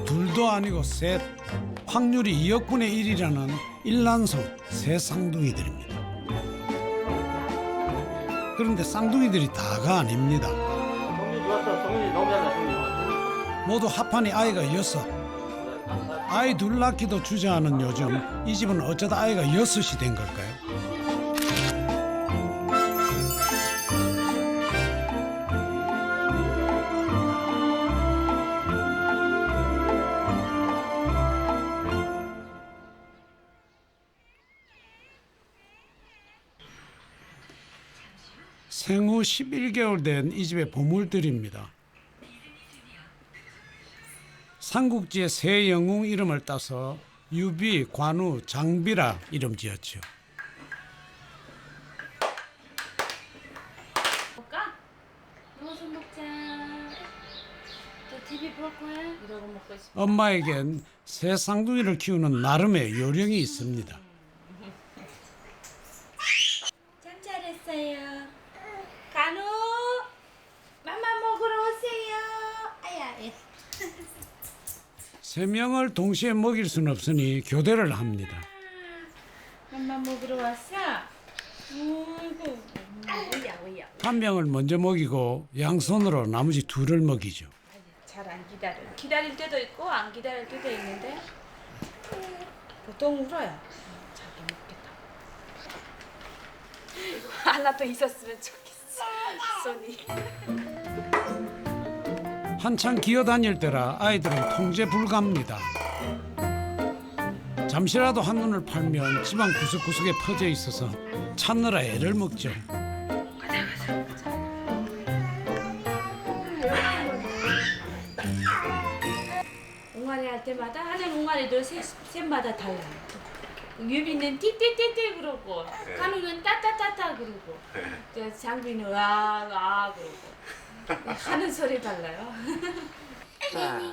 둘도 아니고 셋, 확률이 2억분의 1이라는 일란성 새 쌍둥이들입니다. 그런데 쌍둥이들이 다가 아닙니다. 정민이 좋았어. 정민이 너무 잘한다. 정민이. 모두 합한이 아이가 6. 아이 둘 낳기도 주저하는 요즘 이 집은 어쩌다 아이가 6이 된 걸까요? 생후 11개월 된 이 집의 보물들입니다. 삼국지의 새 영웅 이름을 따서 유비, 관우, 장비라 이름 지었죠. 볼까? 무슨 먹자. 또 TV 볼 거야? 이러고 먹고 싶어. 엄마에겐 새 쌍둥이를 키우는 나름의 요령이 있습니다. 참 잘했어요. 간우, 맘마 먹으러 오세요. 아야, 예. 3명을 동시에 먹일 수는 없으니 교대를 합니다. 맘마 먹으러 왔어? 우구, 오야. 한 명을 먼저 먹이고 양손으로 나머지 둘을 먹이죠. 잘 안 기다려. 기다릴 때도 있고 안 기다릴 때도 있는데 보통 울어요. 자기 먹겠다. 하나 더 있었으면 좋겠어. 손이. 한창 기어다닐 때라 아이들은 통제 불가합니다. 잠시라도 한눈을 팔면 집안 구석구석에 퍼져 있어서 찾느라 애를 먹죠. 옹알이 할 때마다 하는 옹알이도 셋마다 달라요. 유비는 띠띠띠띠 그러고 간우는 따따따따 그러고 저 장비는 와 그러고 하는 소리 달라요.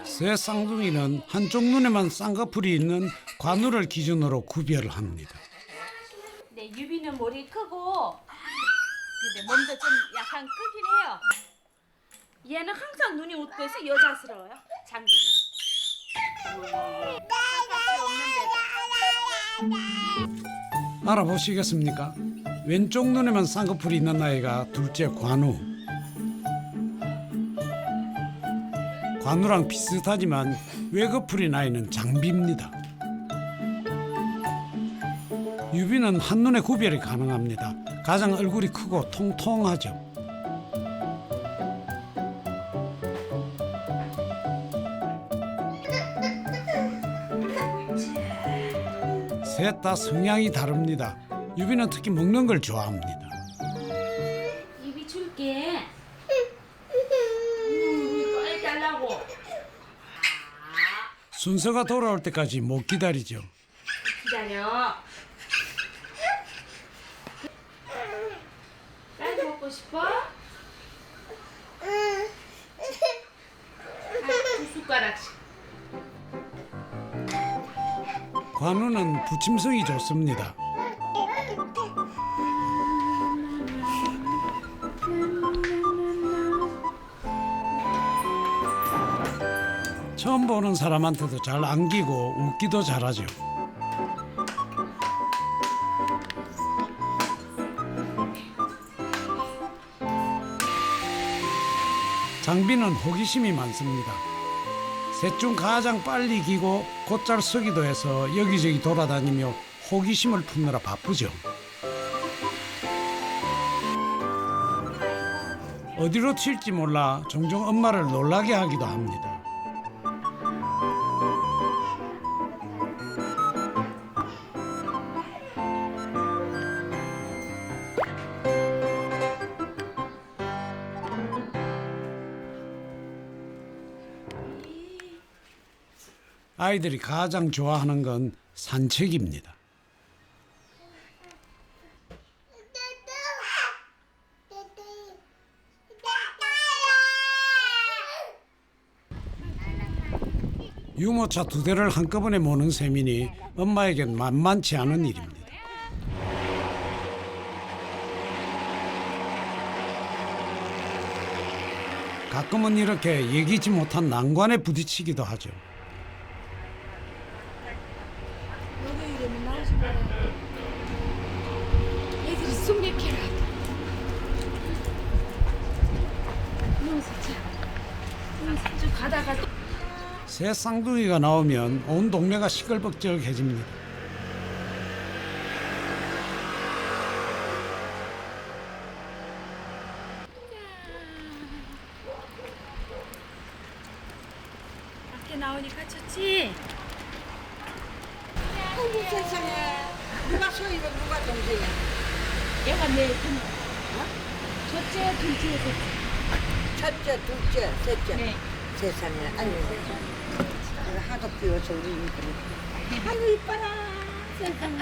새 쌍둥이는 한쪽 눈에만 쌍꺼풀이 있는 관우를 기준으로 구별을 합니다. 네, 유비는 머리 크고 근데 몸도 좀 약간 크긴 해요. 얘는 항상 눈이 웃고서 여자스러워요. 장비는. 알아보시겠습니까? 왼쪽 눈에만 쌍꺼풀이 있는 아이가 둘째 관우. 관우랑 비슷하지만 외거풀인 아이는 장비입니다. 유비는 한눈에 구별이 가능합니다. 가장 얼굴이 크고 통통하죠. 셋 다 성향이 다릅니다. 유비는 특히 먹는 걸 좋아합니다. 유비 줄게. 빨리 달라고. 순서가 돌아올 때까지 못 기다리죠. 기다려. 빨리 먹고 싶어? 두 숟가락씩. 관우는 부침성이 좋습니다. 처음 보는 사람한테도 잘 안기고 웃기도 잘하죠. 장비는 호기심이 많습니다. 셋 중 가장 빨리 기고 곧잘 서기도 해서 여기저기 돌아다니며 호기심을 품느라 바쁘죠. 어디로 튈지 몰라 종종 엄마를 놀라게 하기도 합니다. 아이들이 가장 좋아하는 건 산책입니다. 유모차 2대를 한꺼번에 모는 셈이니 엄마에겐 만만치 않은 일입니다. 가끔은 이렇게 예기치 못한 난관에 부딪히기도 하죠. 여기 이름이 나오신 거예요. 애들이 숨맥혀라. 좀 가다가 또 새 쌍둥이가 나오면 온 동네가 시끌벅적해집니다. 밖에 나오니까 좋지. 어머 세상에 누가 소이고 누가 동생이야? 얘가 내 첫째, 둘째, 셋째. 첫째, 둘째, 셋째. 네. 세상에 아유 내가 하도 비워서 우리 이쁘니 아유 이뻐라 세상에.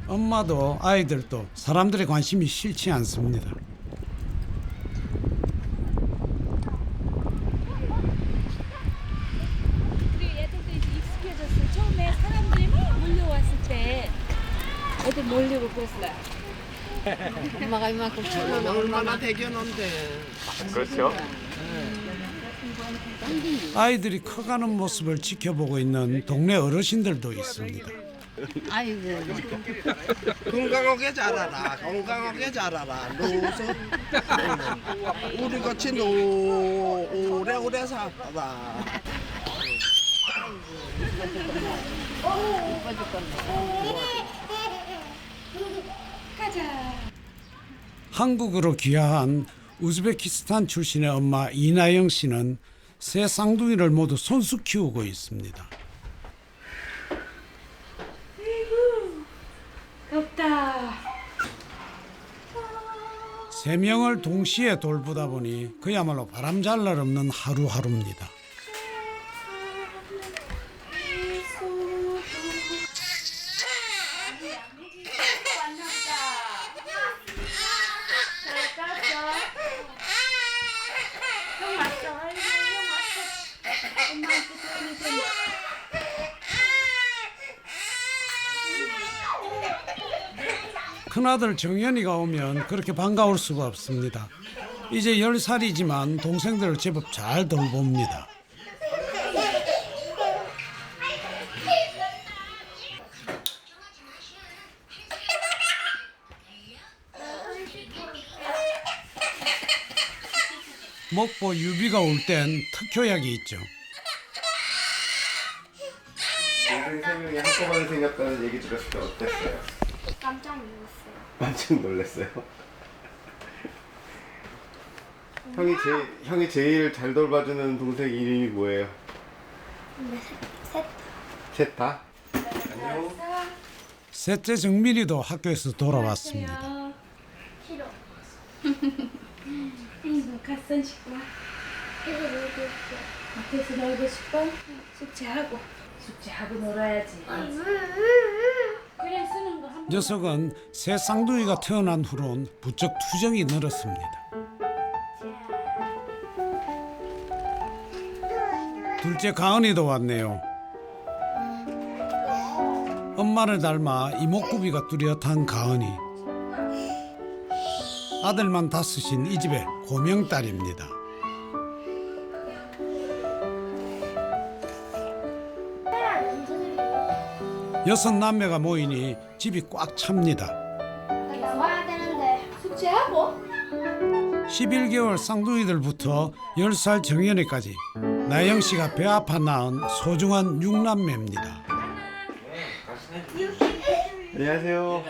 엄마도 아이들도 사람들의 관심이 싫지 않습니다. 그리고 얘들도 이제 익숙해졌어. 처음에 사람들이 막 몰려왔을 때 애들 몰리고 그랬어요. 엄마가 이만큼 주면 얼마나 대견한데. 그렇죠. 아이들이 커가는 모습을 지켜보고 있는 동네 어르신들도 있습니다. 건강하게 자라라. 건강하게 자라라. 노서 우리 같이 오래오래 살아라. 한국으로 귀화한 우즈베키스탄 출신의 엄마 이나영 씨는 새 쌍둥이를 모두 손수 키우고 있습니다. 덥다. 세 명을 동시에 돌보다 보니 그야말로 바람잘 날 없는 하루하루입니다. 큰아들 정연이가 오면 그렇게 반가울 수가 없습니다. 이제 10살이지만 동생들을 제법 잘 돌봅니다. 목보 유비가 올 땐 특효약이 있죠. 동생 세 명이 한꺼번에 생겼다는 얘기 들었을 때 어땠어요? 깜짝 놀랐어요. 깜짝 놀랐어요. 형이 제일 잘 돌봐주는 동생 이름이 뭐예요? 근데 셋 셋 다? 안녕. 셋째 정민이도 학교에서 돌아왔습니다. 싫어. 이거 갓선 식구. 그래서 놀고 있어. 앞에서 놀고 싶어? 숙제하고 놀아야지. 그래 쓰는 거 한 번. 녀석은 새 쌍둥이가 태어난 후론 부쩍 투정이 늘었습니다. 둘째 가은이도 왔네요. 엄마를 닮아 이목구비가 뚜렷한 가은이. 아들만 다섯인 이 집의 고명딸입니다. 여섯 남매가 모이니 집이 꽉 찹니다. 나와야 되는데. 숙제하고? 11개월 쌍둥이들부터 10살 정연이까지 나영 씨가 배 아파 낳은 소중한 6남매입니다. 안녕하세요.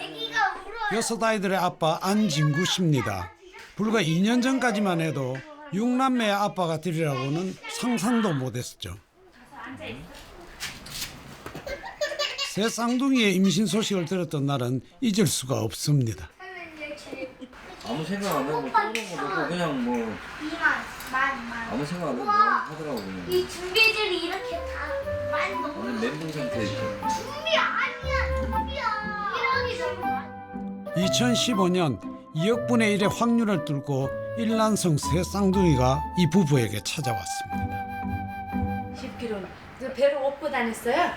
여섯 아이들의 아빠 안진구 씨입니다. 불과 2년 전까지만 해도 6남매의 아빠가 되리라고는 상상도 못했었죠. 새 쌍둥이의 임신 소식을 들었던 날은 잊을 수가 없습니다. 아무 생각 안 하고 떠오른 거 먹고 그냥 뭐 만. 아무 생각 안 하고 하더라고 그냥. 이 준비들이 이렇게 다 많이 너무 완전 멘붕 상태에 있어. 준비 아니야 준비야. 이러기 너무 2015년 2억 분의 1의 확률을 뚫고 일란성 새 쌍둥이가 이 부부에게 찾아왔습니다. 10kg. 저 배를 업고 다녔어요.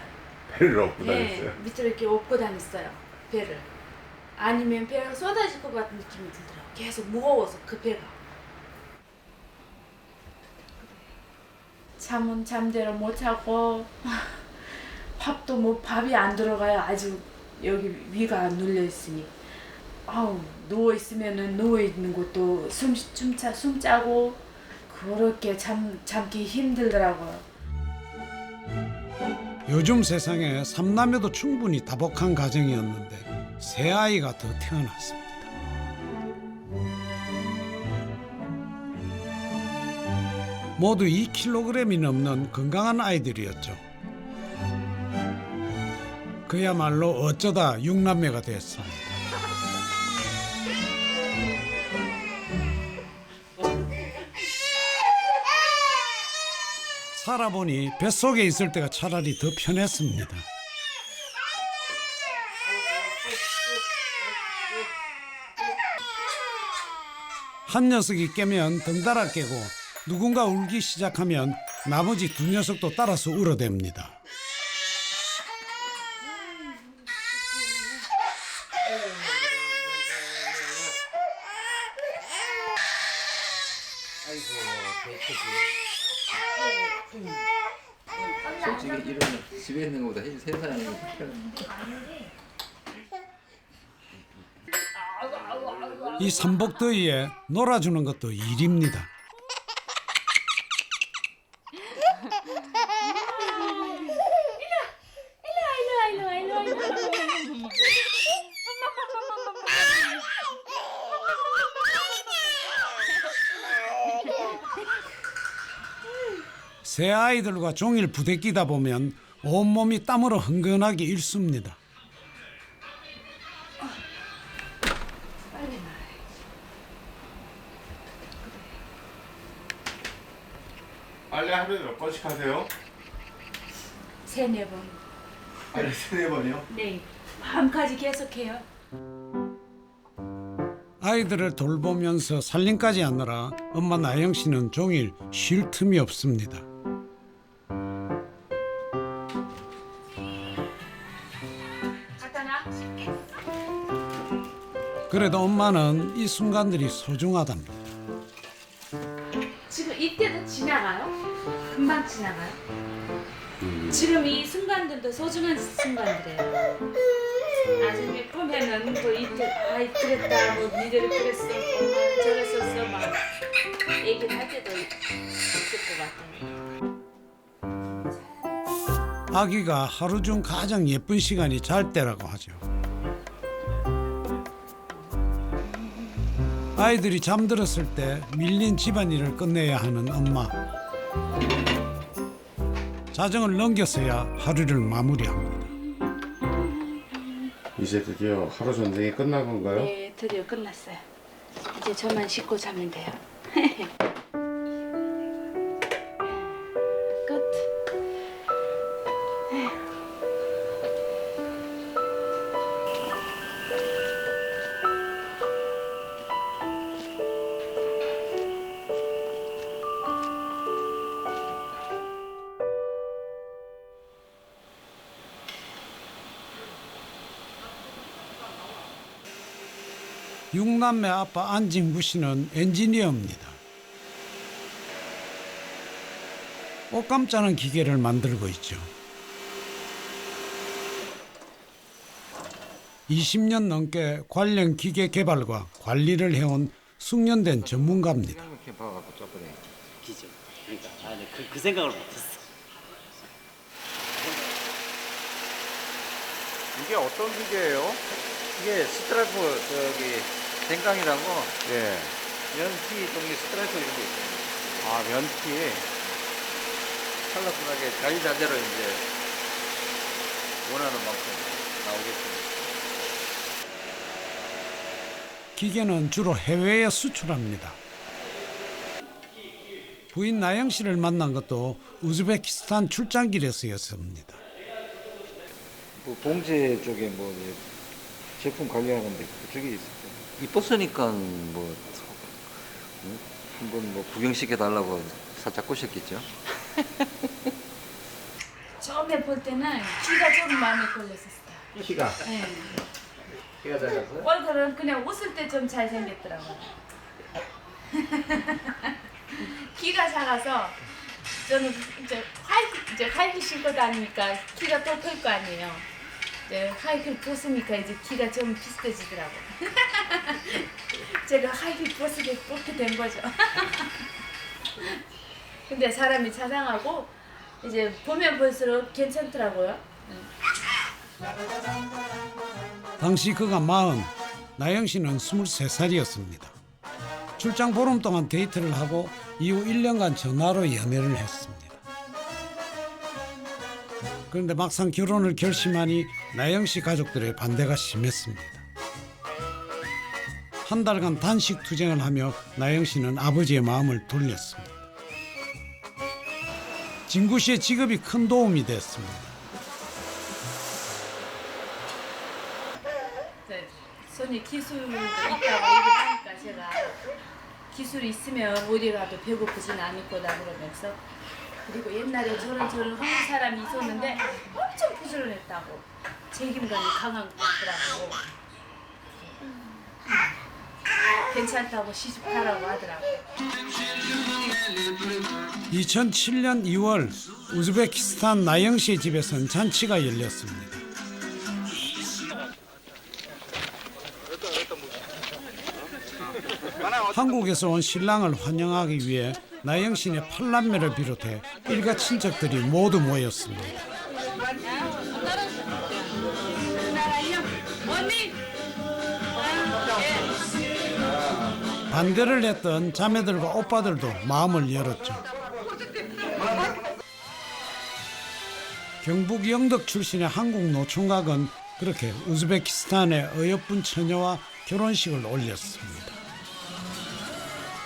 배를 업고 네, 다녔어요. 밑으로 이렇게 업고 다녔어요. 배를. 아니면 배가 쏟아질 것 같은 느낌이 들더라고. 계속 무거워서 그 배가. 잠은 잠대로 못 자고 밥도 뭐 밥이 안 들어가요. 아주 여기 위가 눌려 있으니. 아우 누워 있으면은 누워 있는 것도 숨 짜고 그렇게 잠기 힘들더라고요. 요즘 세상에 삼남매도 충분히 다복한 가정이었는데 새 아이가 더 태어났습니다. 모두 2kg이 넘는 건강한 아이들이었죠. 그야말로 어쩌다 6남매가 됐습니다. 살아보니 뱃속에 있을 때가 차라리 더 편했습니다. 한 녀석이 깨면 덩달아 깨고 누군가 울기 시작하면 나머지 두 녀석도 따라서 울어댑니다. 솔직히 이러면 집에 있는 것보다 세상에 이 삼복더위에 놀아주는 것도 일입니다. 새 아이들과 종일 부대끼다 보면 온몸이 땀으로 흥건하기 일쑤입니다. 빨래 하루에 몇 번씩 하세요? 3-4번. 빨래 3-4번이요? 네. 밤까지 계속해요. 아이들을 돌보면서 살림까지 하느라 엄마 나영 씨는 종일 쉴 틈이 없습니다. 그래도 엄마는 이 순간들이 소중하답니다. 지금 이때도 지나가요? 금방 지나가요? 지금 이 순간들도 소중한 순간들이에요. 나중에 보면은 또 이때 아이 그랬다 뭐 니들이 그랬어 엄마 저랬었어 막 얘기를 할 때도 있을 것 같아요. 아기가 하루 중 가장 예쁜 시간이 잘 때라고 하죠. 아이들이 잠들었을 때 밀린 집안일을 끝내야 하는 엄마. 자정을 넘겨서야 하루를 마무리합니다. 이제 드디어 하루 전쟁이 끝난 건가요? 네, 드디어 끝났어요. 이제 저만 씻고 자면 돼요. 끝. 육남매 아빠 안진구 씨는 엔지니어입니다. 옷감 짜는 기계를 만들고 있죠. 20년 넘게 관련 기계 개발과 관리를 해온 숙련된 전문가입니다. 이렇게 봐갖고 쪼그래. 기죠. 그러니까 그 생각을 못했어. 이게 어떤 기계예요? 이게 스트라이프 저기 생강이라고 예. 연피 종류 스트라이프 이런 게 있어요. 아, 면티. 컬러풀하게 자유자재로 이제 원하는 만큼 나오겠습니다. 기계는 주로 해외에 수출합니다. 부인 나영 씨를 만난 것도 우즈베키스탄 출장길에서였습니다. 뭐 봉제 쪽에 뭐 제품 관리하는데 그쪽에 있어요. 이뻤으니까 뭐 한번 뭐 구경시켜 달라고 살짝 꼬셨겠죠. 처음에 볼 때는 키가 좀 마음에 걸렸었어요. 키가? 네. 키가 작아서요? 얼굴은 그냥 웃을 때 좀 잘생겼더라고요. 키가 작아서 저는 이제 하이힐 신고 다니니까 키가 또 클 거 아니에요. 이제 하이힐 벗으니까 이제 키가 좀 비슷해지더라고. 제가 하이힐 벗게 된 거죠. 근데 사람이 자상하고 이제 보면 볼수록 괜찮더라고요. 당시 그가 40, 나영 씨는 23살이었습니다. 출장 보름 동안 데이트를 하고 이후 1년간 전화로 연애를 했습니다. 그런데 막상 결혼을 결심하니 나영 씨 가족들의 반대가 심했습니다. 한 달간 단식 투쟁을 하며 나영 씨는 아버지의 마음을 돌렸습니다. 진구 씨의 직업이 큰 도움이 됐습니다. 손이 기술도 있다고 얘기하니까 제가 기술이 있으면 어디라도 배고프진 않을 거다 그러면서 그리고 옛날에 저런 한국 사람이 있었는데 엄청 부지런했다고 책임감이 강한 것 같더라고. 괜찮다고 시집가라고 하더라고. 2007년 2월 우즈베키스탄 나영 씨의 집에선 잔치가 열렸습니다. 한국에서 온 신랑을 환영하기 위해 나영 씨네 팔남매를 비롯해 일가 친척들이 모두 모였습니다. 반대를 했던 자매들과 오빠들도 마음을 열었죠. 경북 영덕 출신의 한국 노총각은 그렇게 우즈베키스탄의 어여쁜 처녀와 결혼식을 올렸습니다.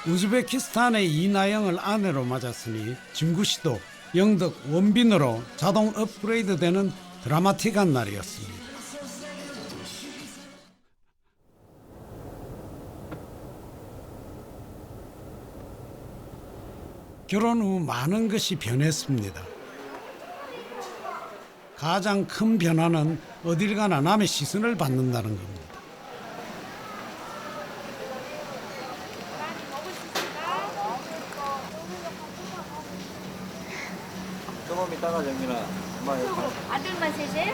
우즈베키스탄의 이나영을 아내로 맞았으니 진구 씨도 영덕 원빈으로 자동 업그레이드되는 드라마틱한 날이었습니다. 결혼 후 많은 것이 변했습니다. 가장 큰 변화는 어딜 가나 남의 시선을 받는다는 겁니다. 조금 이따가 정민아 엄마 여기 아들만 셋이에요?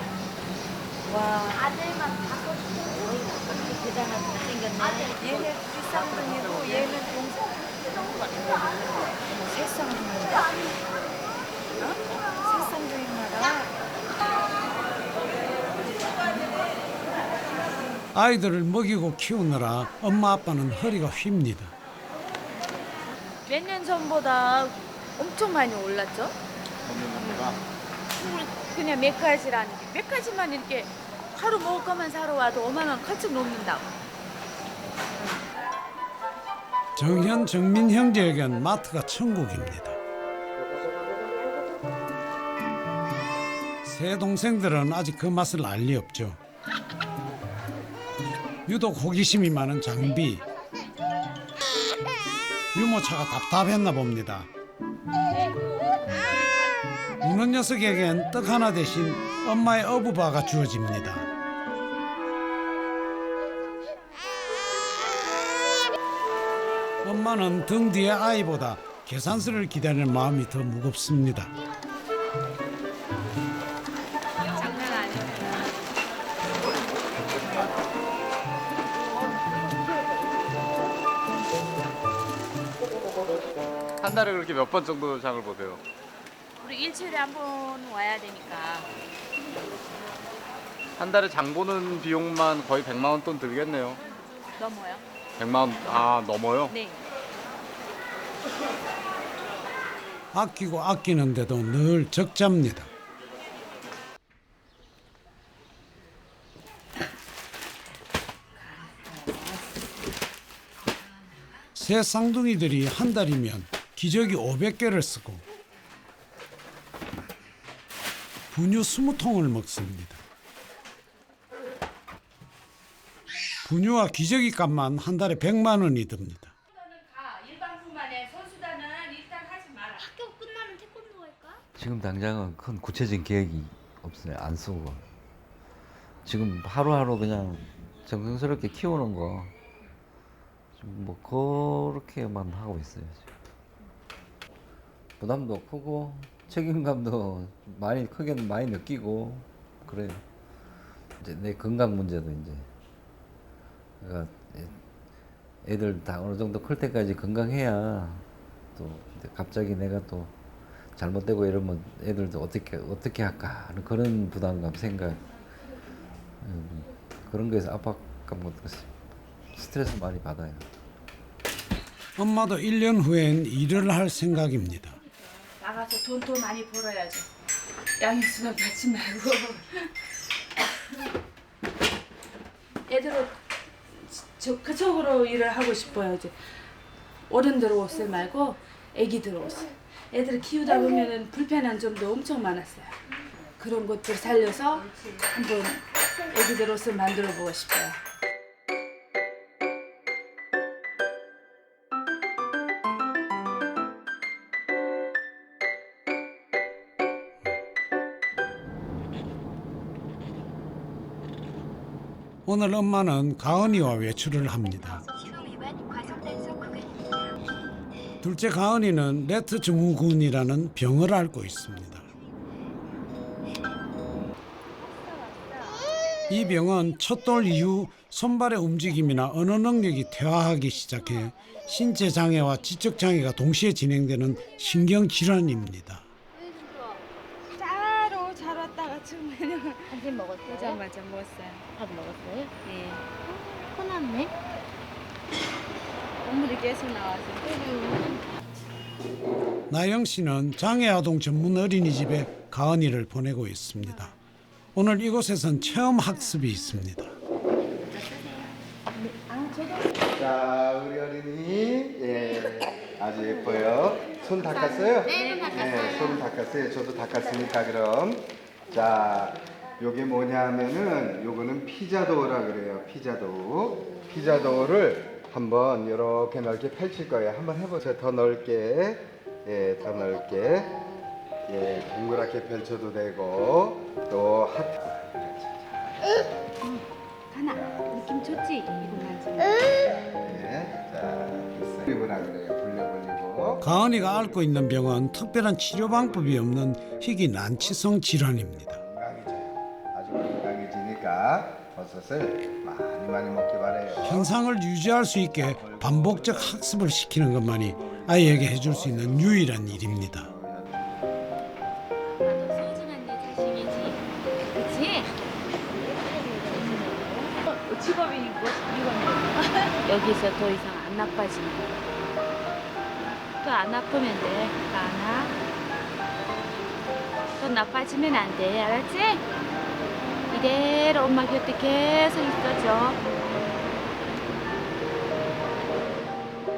와, 아들만 5. 대단하게 생겼네. 얘는 쌍둥이고 얘는 동생. 새 쌍둥이인가? 새 쌍둥이인가? 아이들을 먹이고 키우느라 엄마 아빠는 허리가 휩니다. 몇 년 전보다 엄청 많이 올랐죠? 그냥 몇 가지라는 게 몇 가지만 이렇게 하루 먹을 것만 사러 와도 5만 원 컬쩍 넘는다고. 정현, 정민 형제에겐 마트가 천국입니다. 세 동생들은 아직 그 맛을 알 리 없죠. 유독 호기심이 많은 장비. 유모차가 답답했나 봅니다. 우는 녀석에겐 떡 하나 대신 엄마의 어부바가 주어집니다. 엄마는 등 뒤의 아이보다 계산서를 기다리는 마음이 더 무겁습니다. 장난 아니야. 한 달에 그렇게 몇 번 정도 장을 보세요? 우리 일주일에 한 번 와야 되니까. 한 달에 장 보는 비용만 거의 100만 원 돈 들겠네요. 넘어요? 100만 원, 넘어요? 네. 아끼고 아끼는데도 늘 적잡니다. 새 쌍둥이들이 한 달이면 기저귀 500개를 쓰고 분유 20통을 먹습니다. 분유와 기저귀 값만 한 달에 100만 원이 듭니다. 일반부만에 선수단은 일단 하지 마라. 학교 끝나면 태권도 할까? 지금 당장은 큰 구체적인 계획이 없어요. 안 쓰고 지금 하루하루 그냥 정성스럽게 키우는 거 뭐 그렇게만 하고 있어요. 지금. 부담도 크고 책임감도 크게는 많이 느끼고 그래요. 이제 내 건강 문제도 이제 그러니까 애들 다 어느 정도 클 때까지 건강해야 또 갑자기 내가 또 잘못되고 이러면 애들도 어떻게 할까 하는 그런 부담감 생각 그런 거에서 압박감 스트레스 많이 받아요. 엄마도 1년 후엔 일을 할 생각입니다. 나가서 돈 더 많이 벌어야죠. 양육수는 받지 말고. 애들은 적극적으로 일을 하고 싶어요. 이제 어른들 옷을 말고 애기들 옷을. 애들을 키우다 보면은 불편한 점도 엄청 많았어요. 그런 것들 살려서 한번 애기들 옷을 만들어 보고 싶어요. 오늘 엄마는 가은이와 외출을 합니다. 둘째 가은이는 레트 증후군이라는 병을 앓고 있습니다. 이 병은 첫돌 이후 손발의 움직임이나 언어 능력이 퇴화하기 시작해 신체 장애와 지적 장애가 동시에 진행되는 신경 질환입니다. 따로 잘 왔다가 주면 한잔 먹었어요? 오자마자 먹었어요. 밥 먹었어요? 예. 혼났네? 국물이 계속 나와서. 나영 씨는 장애아동 전문 어린이집에 가은이를 보내고 있습니다. 오늘 이곳에선 체험 학습이 있습니다. 자, 우리 어린이 아주 예뻐요. 손 닦았어요? 네, 손 닦았어요. 손 닦았어요. 저도 닦았으니까 그럼 자, 요게 뭐냐 하면은 요거는 피자도우라 그래요. 피자도우를 한번 이렇게 넓게 펼칠 거예요. 한번 해보세요. 더 넓게, 더 넓게, 동그랗게 펼쳐도 되고 또 하트. 하나 느낌 좋지? 이거만 좀. 자, 불려보라 그래요. 불려보리고. 가은이가 앓고 있는 병은 특별한 치료 방법이 없는 희귀 난치성 질환입니다. 건강해져요. 아주 건강해지니까 버섯을 많이 먹기 바래요. 현상을 유지할 수 있게 반복적 학습을 시키는 것만이 아이에게 해줄 수 있는 유일한 일입니다. 나도 소중한 내 자식이지. 그치? 직업이 이거는 여기서 더 이상 안 나빠지면 또 안 아프면 돼. 나나 또 나빠지면 안 돼. 알았지? 이대로 엄마 곁에 계속 있어줘.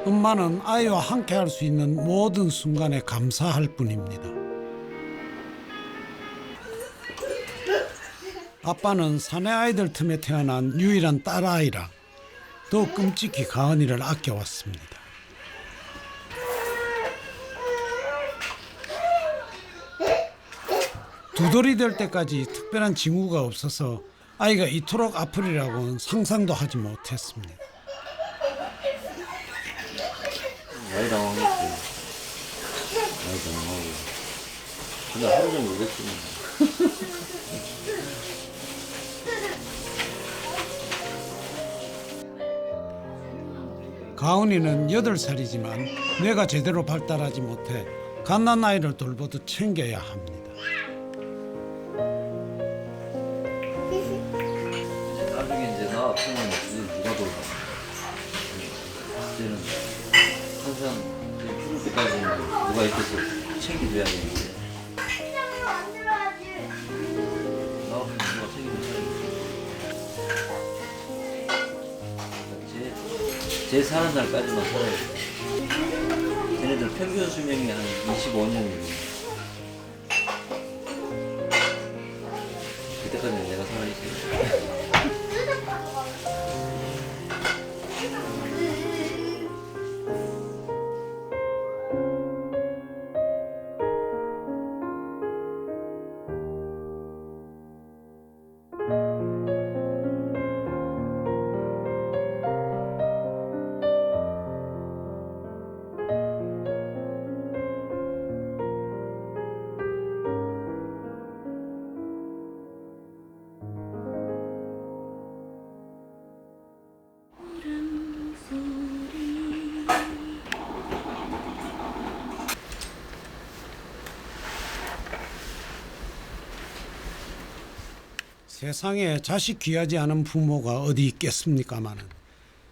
엄마는 아이와 함께 할 수 있는 모든 순간에 감사할 뿐입니다. 아빠는 사내 아이들 틈에 태어난 유일한 딸아이라 더욱 끔찍히 가은이를 아껴왔습니다. 두 돌이 될 때까지 특별한 징후가 없어서 아이가 이토록 아프리라고는 상상도 하지 못했습니다. 많이 당황했어요. 많이 당황하고. 근데 하루 종일 그랬습니다. 가은이는 8살이지만 뇌가 제대로 발달하지 못해 갓난아이를 돌보듯 챙겨야 합니다. 나중에 이제 나 아프면 누가 돌봐. 이제는 항상 죽을 때까지는 누가 있어서 챙겨줘야 되는데 나 아프면 누가 챙겨줘야 제 사는 날까지만 살아야 돼. 쟤네들 평균 수명이 한 25년이고 그때까지는 내가 살아있어요. 세상에 자식 귀하지 않은 부모가 어디 있겠습니까마는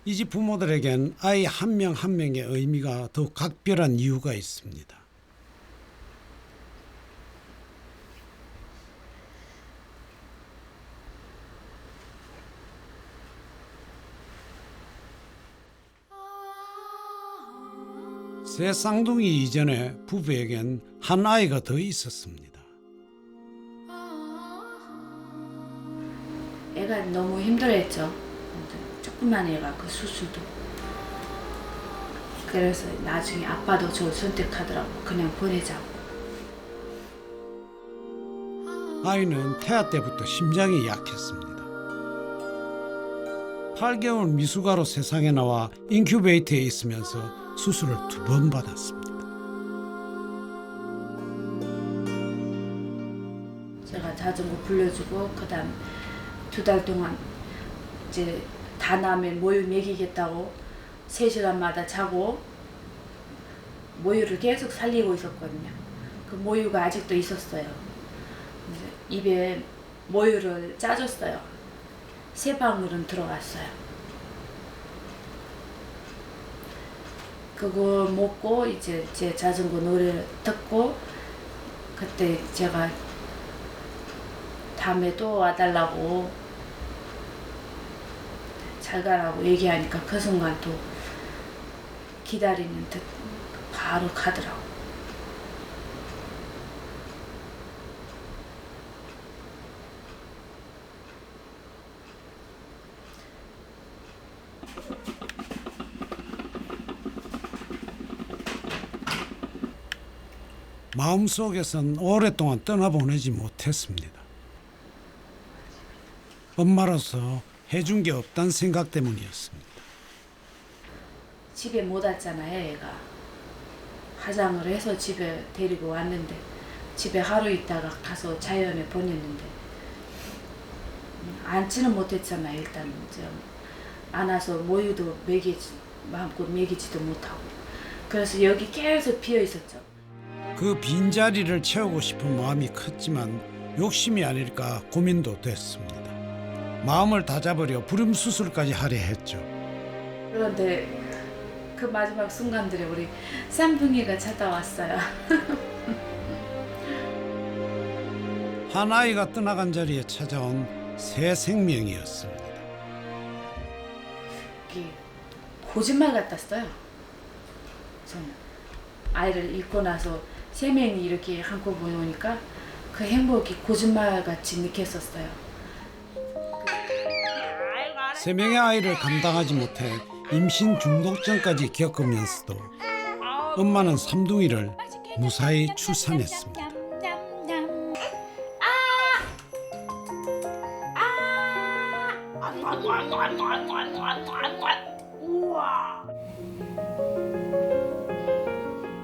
이 집 부모들에겐 아이 한 명 한 명의 의미가 더욱 각별한 이유가 있습니다. 새 쌍둥이 이전에 부부에겐 한 아이가 더 있었습니다. 애가 너무 힘들어했죠. 조그만 애가 그 수술도. 그래서 나중에 아빠도 저 선택하더라고. 그냥 보내자고. 아이는 태아 때부터 심장이 약했습니다. 8개월 미숙아로 세상에 나와 인큐베이터에 있으면서 수술을 2번 받았습니다. 제가 자전거 불려주고 그다음 2달 동안 이제 다 나면 모유 먹이겠다고 3시간마다 자고 모유를 계속 살리고 있었거든요. 그 모유가 아직도 있었어요. 입에 모유를 짜줬어요. 3방울은 들어갔어요. 그거 먹고 이제 제 자전거 노래를 듣고 그때 제가 다음에 또 와달라고 잘 가라고 얘기하니까 그 순간 또 기다리는 듯 바로 가더라고. 마음속에선 오랫동안 떠나보내지 못했습니다. 엄마로서 해준 게 없다는 생각 때문이었습니다. 집에 못 왔잖아요, 얘가. 화장을 해서 집에 데리고 왔는데 집에 하루 있다가 가서 자연에 보냈는데 앉지는 못했잖아요. 일단 안아서 모유도 마음껏 먹이지도 못하고. 그래서 여기 계속 비어 있었죠. 그 빈자리를 채우고 싶은 마음이 컸지만 욕심이 아닐까 고민도 됐습니다. 마음을 다잡으려 불임 수술까지 하려 했죠. 그런데 그 마지막 순간들에 우리 쌍둥이가 찾아왔어요. 한 아이가 떠나간 자리에 찾아온 새 생명이었습니다. 이게 거짓말 같았어요. 저는 아이를 잃고 나서 3명이 이렇게 한꺼번에 오니까 그 행복이 거짓말같이 느꼈었어요. 3명의 아이를 감당하지 못해 임신 중독증까지 겪으면서도 엄마는 3둥이를 무사히 출산했습니다.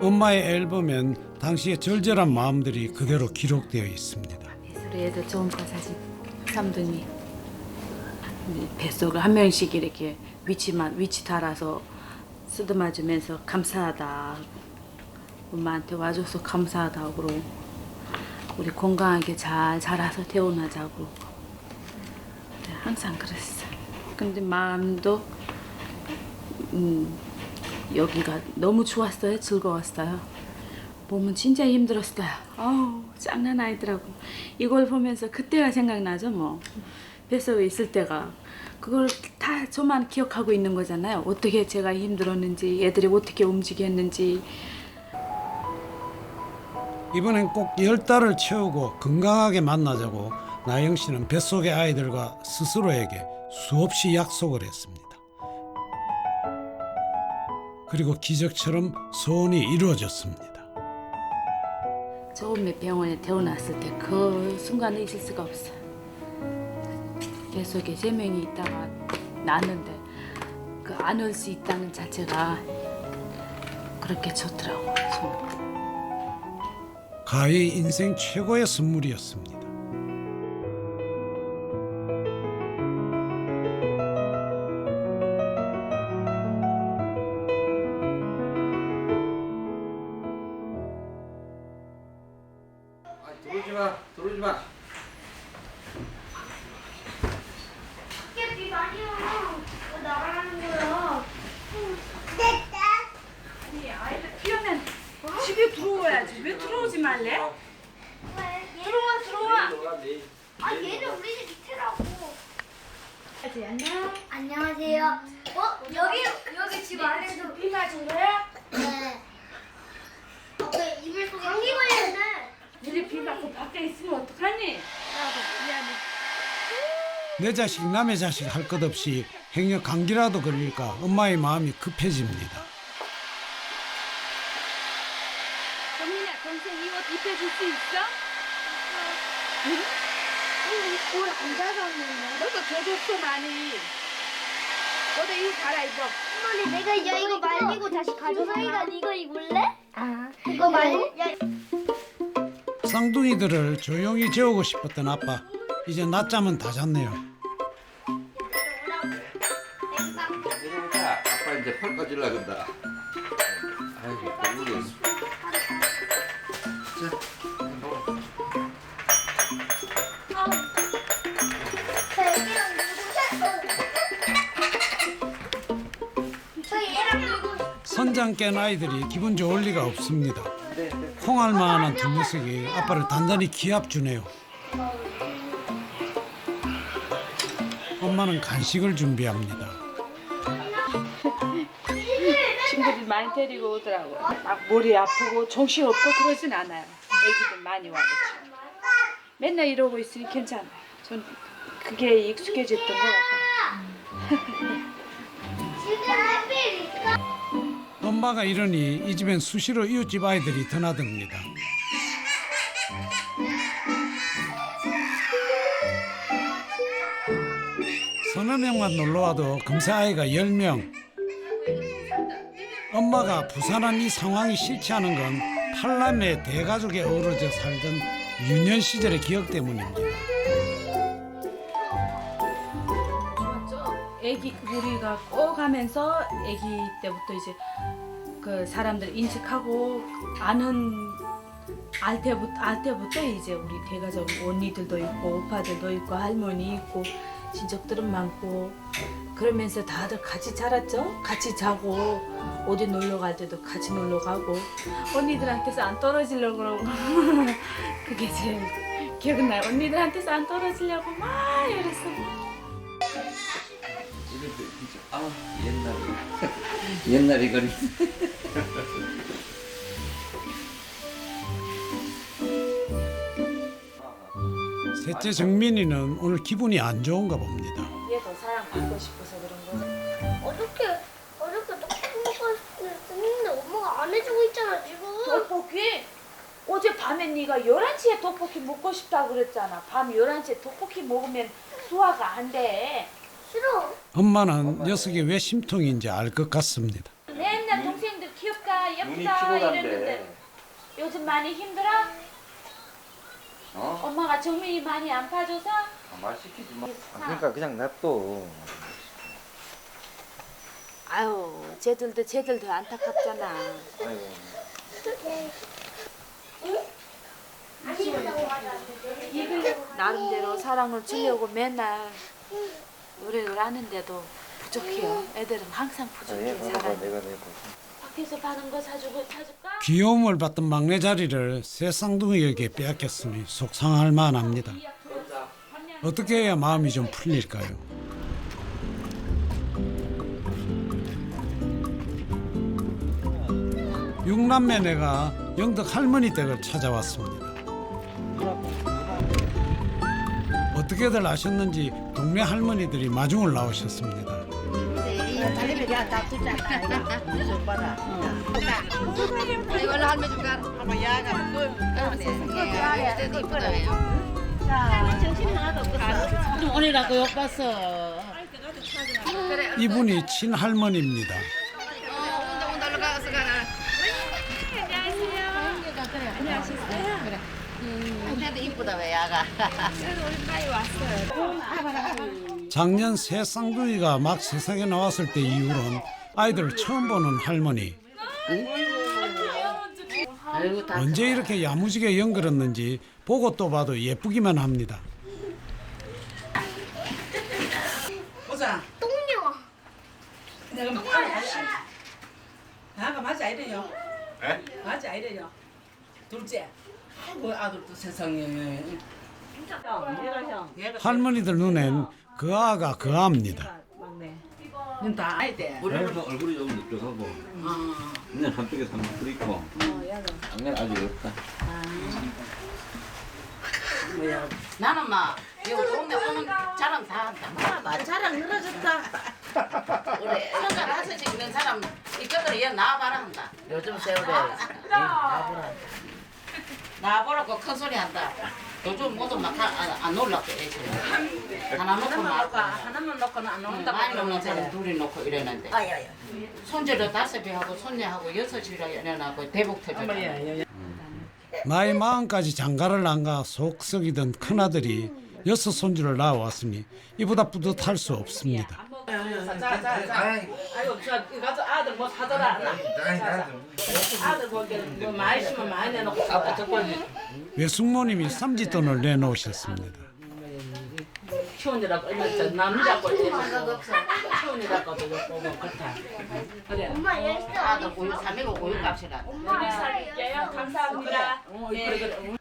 엄마의 앨범엔 당시의 절절한 마음들이 그대로 기록되어 있습니다. 우리 애들 좋은 거 사진 3둥이 뱃속을 한 명씩 이렇게 위치 달아서 쓰다듬어주면서 감사하다, 엄마한테 와줘서 감사하다고 그러고 우리 건강하게 잘 자라서 태어나자고 항상 그랬어요. 근데 마음도 여기가 너무 좋았어요. 즐거웠어요. 몸은 진짜 힘들었어요. 아우 장난 아니더라고. 이걸 보면서 그때가 생각나죠. 뭐 뱃속에 있을 때가 그걸 다 저만 기억하고 있는 거잖아요. 어떻게 제가 힘들었는지, 애들이 어떻게 움직였는지. 이번엔 꼭 10달을 채우고 건강하게 만나자고 나영 씨는 뱃속의 아이들과 스스로에게 수없이 약속을 했습니다. 그리고 기적처럼 소원이 이루어졌습니다. 처음에 병원에 태어났을 때 그 순간에 있을 수가 없어요. 뱃속에 3명이 있다가 낳았는데 그 안을 수 있다는 자체가 그렇게 좋더라고요. 가히 인생 최고의 선물이었습니다. 들어오지 마. 들어와야지. 왜 들어오지 말래? 들어와. 아 얘는 우리 집 밑에라고. 안녕. 안녕하세요. 여기 집 안에도 비 맞은 거야? 네. 입을 속에 감기 걸렸네. 우리 비 맞고 밖에 있으면 어떡하니? 미안해. 내 자식 남의 자식 할 것 없이 행여 감기라도 걸릴까 엄마의 마음이 급해집니다. 정민아, 동생 이 옷 입혀줄 수 있어? 옷안 닫았는데. 너도 줘줬어 많이. 너도 이거 갈아입어. 어머니 내가 이거 말리고 다시 가져서 이가 이거 입을래? 아 이거 말고? 쌍둥이들을 조용히 재우고 싶었던 아빠. 이제 낮잠은 다 잤네요. 내려오자. 아빠 이제 팔 꺼질라 그런다. 아이고 배불러. 선장 깬 아이들이 기분 좋을 리가 없습니다. 콩알만한 두 녀석이 아빠를 단단히 기합주네요. 엄마는 간식을 준비합니다. 친구들 많이 데리고 오더라고. 막 머리 아프고 정신 없고 그러진 않아요. 애기들 많이 와도 지금. 맨날 이러고 있으니 괜찮아요. 전 그게 익숙해졌던 것 같아요. 엄마가 이러니 이 집엔 수시로 이웃집 아이들이 드나듭니다. 서너 명만 놀러와도 금세 아이가 10명. 엄마가 부산한 이 상황이 싫지 않은 건 팔남의 대가족에 어우러져 살던 유년 시절의 기억 때문입니다. 애기 우리가 꺼가면서 애기 때부터 이제 그 사람들 인식하고 알 때부터 이제 우리 대가족 언니들도 있고 오빠들도 있고 할머니 있고 친척들은 많고 그러면서 다들 같이 자랐죠. 같이 자고 어디 놀러 갈 때도 같이 놀러 가고 언니들한테서 안 떨어지려고 그러고 그게 제일 기억나요. 언니들한테서 안 떨어지려고 막 이랬어. 아 옛날에 그리. 셋째 정민이는 오늘 기분이 안 좋은가 봅니다. 얘 더 사랑받고 싶어서 그런 거. 어저께 떡볶이 먹었는데 엄마가 안 해주고 있잖아 지금. 떡볶이? 어젯밤에 네가 11시에 떡볶이 먹고 싶다고 그랬잖아. 밤 11시에 떡볶이 먹으면 소화가 안 돼. 싫어. 엄마는 녀석이 왜 심통인지 알 것 같습니다. 맨날 동생들 귀엽다 눈이 예쁘다 피곤한데. 이랬는데 요즘 많이 힘들어? 엄마가 정민이 많이 안 봐줘서? 말 시키지 마. 그러니까 그냥 냅둬. 아유 쟤들도 안타깝잖아. 아이고. 나름대로 사랑을 주려고 맨날 노력을 하는데도 부족해요. 애들은 항상 부족해 사랑이. 내가 내고. 밖에서 파는 거 사줄까? 귀여움을 받던 막내 자리를 새 쌍둥이에게 빼앗겼으니 속상할 만합니다. 어떻게 해야 마음이 좀 풀릴까요? 육남매네가 영덕 할머니 댁을 찾아왔습니다. 어떻게들 아셨는지 동네 할머니들이 마중을 나오셨습니다. 이걸로 할매 좀 가라. 한번 야가 오늘이라고 욕 봤어. 이분이 친할머니입니다. 온달로 가서 가라. 근데 이쁘다 왜 야가. 작년 새 쌍둥이가 막 세상에 나왔을 때 이후론 아이들을 처음 보는 할머니. 언제 이렇게 야무지게 연결했는지 보고 또 봐도 예쁘기만 합니다. 보자. 똥녀. 내가 막 나가 맞아 이래요. 에? 맞아 이래요. 둘째. 아이고 아들도 세상에. 할머니들 눈엔 그 아가 그 아입니다. 다 아야 돼. 그래서 얼굴이 좀 느껴하고 그냥 한쪽에 삼겹살 있고 양면 아직 없다. 나는 막 이거 동네 오면 자랑 다 한다. 막 자랑 늘어졌다. 우리 현장 가서 찍는 사람 이쪽으로 얘 나와봐라 한다. 요즘 세월에 나와보라. 나와보라고 큰 소리 한다. 요즘 모두 막안 놀랍게 애들. 하나 놓고 하나만 놓고는 안 놓는다. 많이 놓는 사람 둘이 놓고 이러는데. 손주를 5배 하고 손녀하고 6이라 연애하고 대복 터졌다. 나이 마흔까지 장가를 안 가 속 썩이던 큰아들이 6 손주를 낳아왔으니 이보다 뿌듯할 수 없습니다. 자. 아이고 저 가서 아들 뭐 사더라. 아들 보기에는 뭐 많이 심으면 많이 내놓고. 외숙모님이 삼짓돈을 내놓으셨습니다. 키우느라고 얼마 남자고 키우느라고도 보고 그렇다. 그래. 엄마 얘 아들 고유 3이고 고유 값이라. 엄마 살게요. 감사합니다. 그래.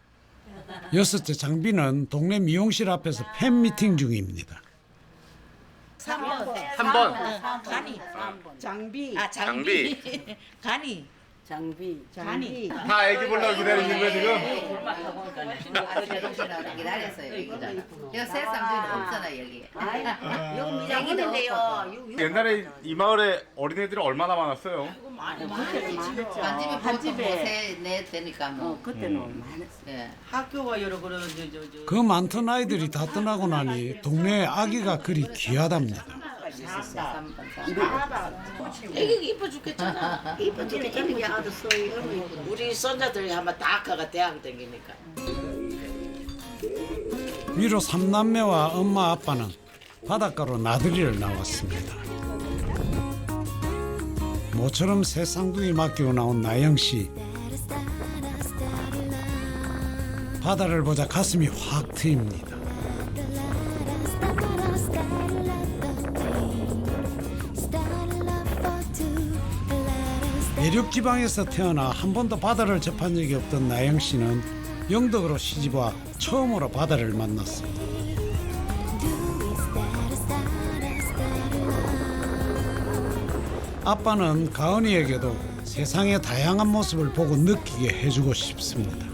6째 장비는 동네 미용실 앞에서 팬미팅 중입니다. 3번. 간이. 장비. 아 장비. 간이. 장비. 간이. 다 애기 보려고 기다리는 거야 지금? 기다렸어요. 이거 세상에 없잖아 여기. 여기 미장인데요. 옛날에 이 마을에 어린애들이 얼마나 많았어요? 반집에 내 되니까 뭐. 그때는 많았어요. 학교가 여러 그런 그 많던 아이들이 다 떠나고 나니 동네에 아기가 그리 귀하답니다. 애기 이뻐 죽겠잖아. 이뻐 죽겠잖아. 우리 손자들이 한번 다 가가 대학 다니니까. 위로 3남매와 엄마 아빠는 바닷가로 나들이를 나왔습니다. 모처럼 새 쌍둥이 맡기고 나온 나영 씨. 바다를 보자 가슴이 확 트입니다. 내륙 지방에서 태어나 한 번도 바다를 접한 적이 없던 나영 씨는 영덕으로 시집와 처음으로 바다를 만났습니다. 아빠는 가은이에게도 세상의 다양한 모습을 보고 느끼게 해주고 싶습니다.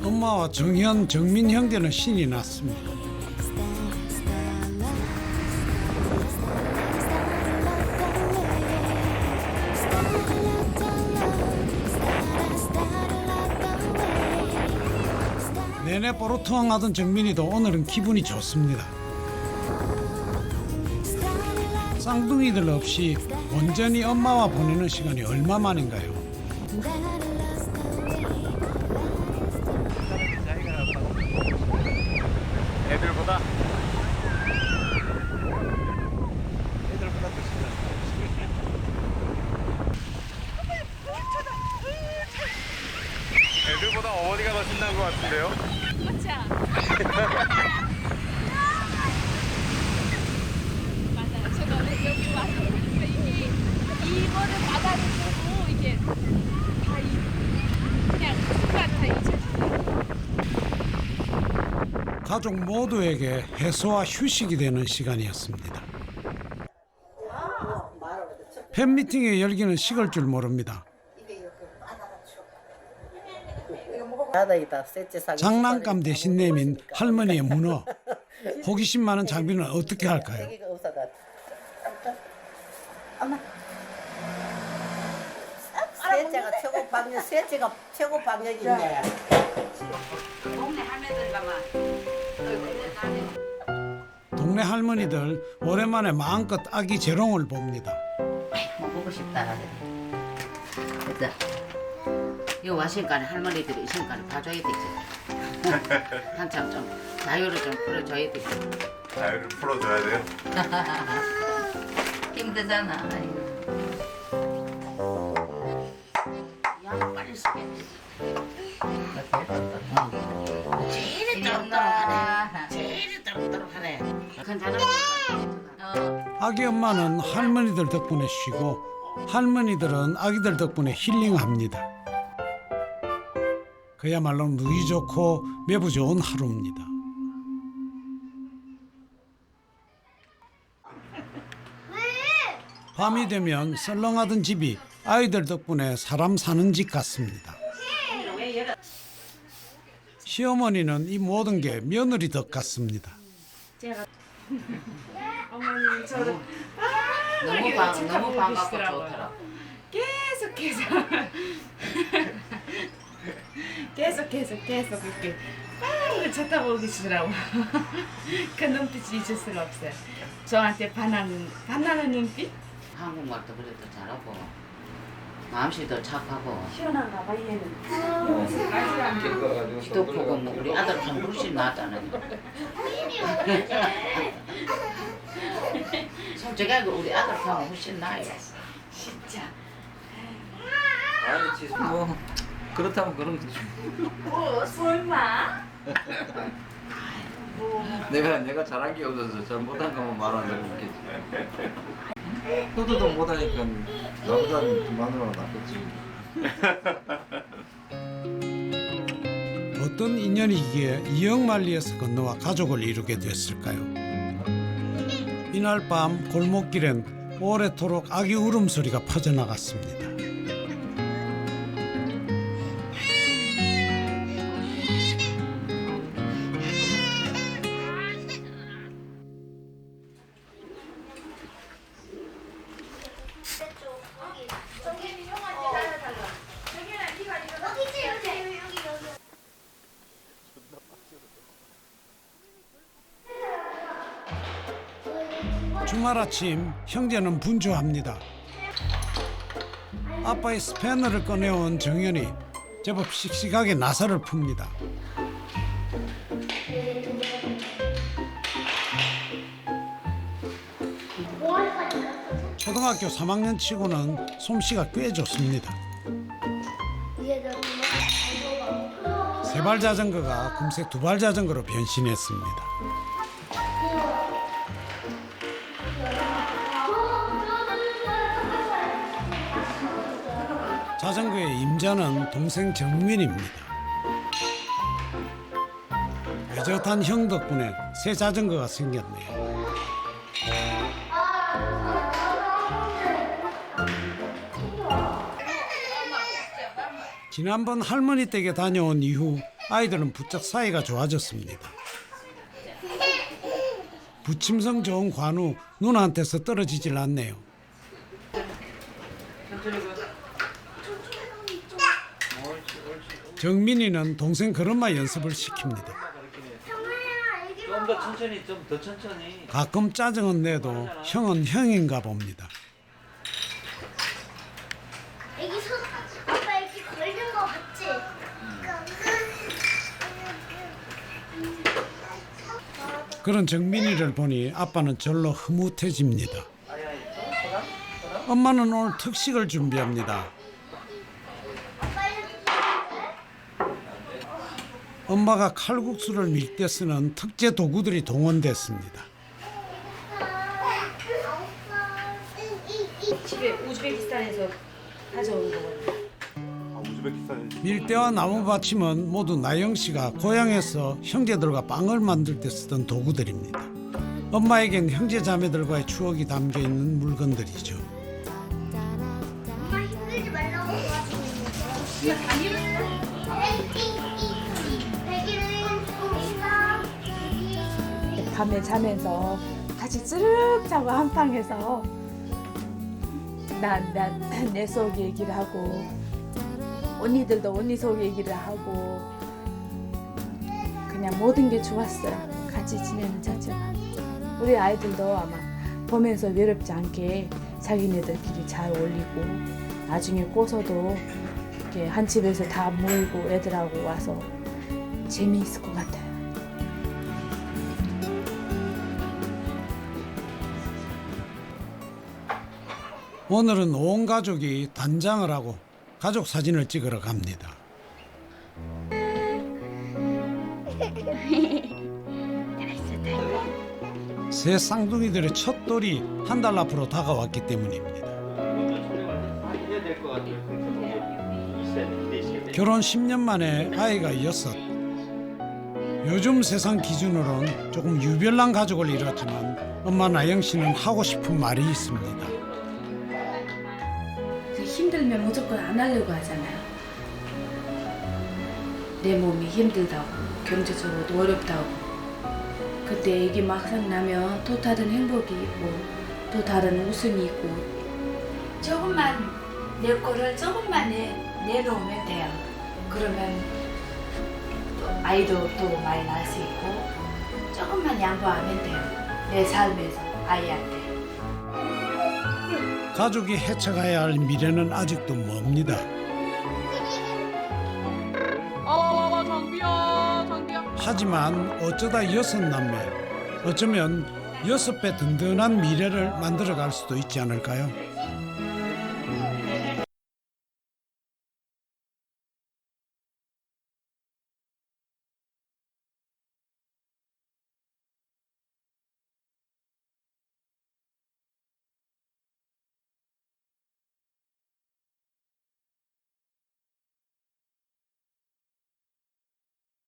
엄마와 정현, 정민 형제는 신이 났습니다. 내내 뽀로통하던 정민이도 오늘은 기분이 좋습니다. 쌍둥이들 없이 온전히 엄마와 보내는 시간이 얼마만인가요? 애들보다? 애들보다 어머니가 더 신난 것 같은데요? 맞아. 맞아요. 제가 여기 와서 이게 이거를 받아주고 이게 다 그냥 순간 다 잊혀지고. 가족 모두에게 해소와 휴식이 되는 시간이었습니다. 팬미팅의 열기는 식을 줄 모릅니다. 장난감 대신 내민 할머니의 문어. 호기심 많은 장비는 어떻게 할까요? 셋째가 최고 방역, 셋째가 최고 방역이네. 동네 할매들 가만. 동네 할머니들 오랜만에 마음껏 아기 재롱을 봅니다. 뭐 보고 싶다. 됐다. 이거 와신까지 할머니들이 이 신까지 봐줘야 되지. 한참 좀 자유를 좀 풀어줘야 되지. 자유를 풀어줘야 돼요? 힘들잖아. 야 빨리 쓰겠지. 제일 따로따로하네. 제일 따로따로하네. 괜찮아? 아기 엄마는 할머니들 덕분에 쉬고 할머니들은 아기들 덕분에 힐링합니다. 그야말로 누이 좋고 매부 좋은 하루입니다. 밤이 되면 썰렁하던 집이 아이들 덕분에 사람 사는 집 같습니다. 시어머니는 이 모든 게 며느리 덕 같습니다. 제가 어머님이 저를 너무 반갑고 계시더라고요. 좋더라. 계속 이렇게 빠르게 쳐다보고 계시더라고. 그 눈빛이 잊을 수가 없어요. 저한테 반하는 눈빛? 한국말도 그래도 잘하고 마음씨도 착하고 시원한가 봐 얘는. 기도 보고 뭐 우리 아들 참 훨씬 낫잖아요. 솔직히 우리 아들 보면 훨씬 나아요. 진짜. 아니 뭐 그렇다면 그런 거지. 설마? 내가 잘한 게 없어서 잘 못한 거만 말하는 거겠지. 너도 못하니까 나보다는 마누라가 낫겠지. 어떤 인연이기에 이영만리에서 건너와 가족을 이루게 됐을까요? 이날 밤 골목길엔 오래도록 아기 울음소리가 퍼져나갔습니다. 주말 아침 형제는 분주합니다. 아빠의 스패너를 꺼내온 정연이 제법 씩씩하게 나사를 풉니다. 초등학교 3학년 치고는 솜씨가 꽤 좋습니다. 세발 자전거가 금세 두발 자전거로 변신했습니다. 자전거의 임자는 동생 정민입니다. 외젓한 형 덕분에 새 자전거가 생겼네요. 지난번 할머니 댁에 다녀온 이후 아이들은 부쩍 사이가 좋아졌습니다. 부침성 좋은 관우 누나한테서 떨어지질 않네요. 정민이는 동생 걸음마 연습을 시킵니다. 좀 더 천천히, 좀 더 천천히. 가끔 짜증은 내도 형은 형인가 봅니다. 애기 손 아빠 이렇게 걸는 거 봤지? 그런 정민이를 보니 아빠는 절로 흐뭇해집니다. 엄마는 오늘 특식을 준비합니다. 엄마가 칼국수를 밀 때 쓰는 특제 도구들이 동원됐습니다. 집에 우즈베키스탄에서 가져온 거거든요. 밀대와 나무 받침은 모두 나영 씨가 고향에서 형제들과 빵을 만들 때 쓰던 도구들입니다. 엄마에겐 형제 자매들과의 추억이 담겨 있는 물건들이죠. 엄마 힘들지 말라고 도와주는 밤에 자면서 같이 쯔륵 자고 한 방에서 내 속 얘기를 하고 언니들도 언니 속 얘기를 하고 그냥 모든 게 좋았어요. 같이 지내는 자체가. 우리 아이들도 아마 보면서 외롭지 않게 자기네들끼리 잘 어울리고 나중에 꼬서도 이렇게 한 집에서 다 모이고 애들하고 와서 재미있을 것 같아요. 오늘은 온 가족이 단장을 하고 가족 사진을 찍으러 갑니다. 새 쌍둥이들의 첫 돌이 한 달 앞으로 다가왔기 때문입니다. 결혼 10년 만에 아이가 6. 요즘 세상 기준으로는 조금 유별난 가족을 이뤘지만 엄마 나영 씨는 하고 싶은 말이 있습니다. 힘들면 무조건 안 하려고 하잖아요. 내 몸이 힘들다고, 경제적으로도 어렵다고. 그때 애기 막상 나면 또 다른 행복이 있고 또 다른 웃음이 있고 조금만 내 거를 조금만 내놓으면 돼요. 그러면 또 아이도 또 많이 낳을 수 있고 조금만 양보하면 돼요. 내 삶에서 아이한테. 가족이 헤쳐가야 할 미래는 아직도 멉니다. 하지만 어쩌다 6남매, 어쩌면 6배 든든한 미래를 만들어갈 수도 있지 않을까요?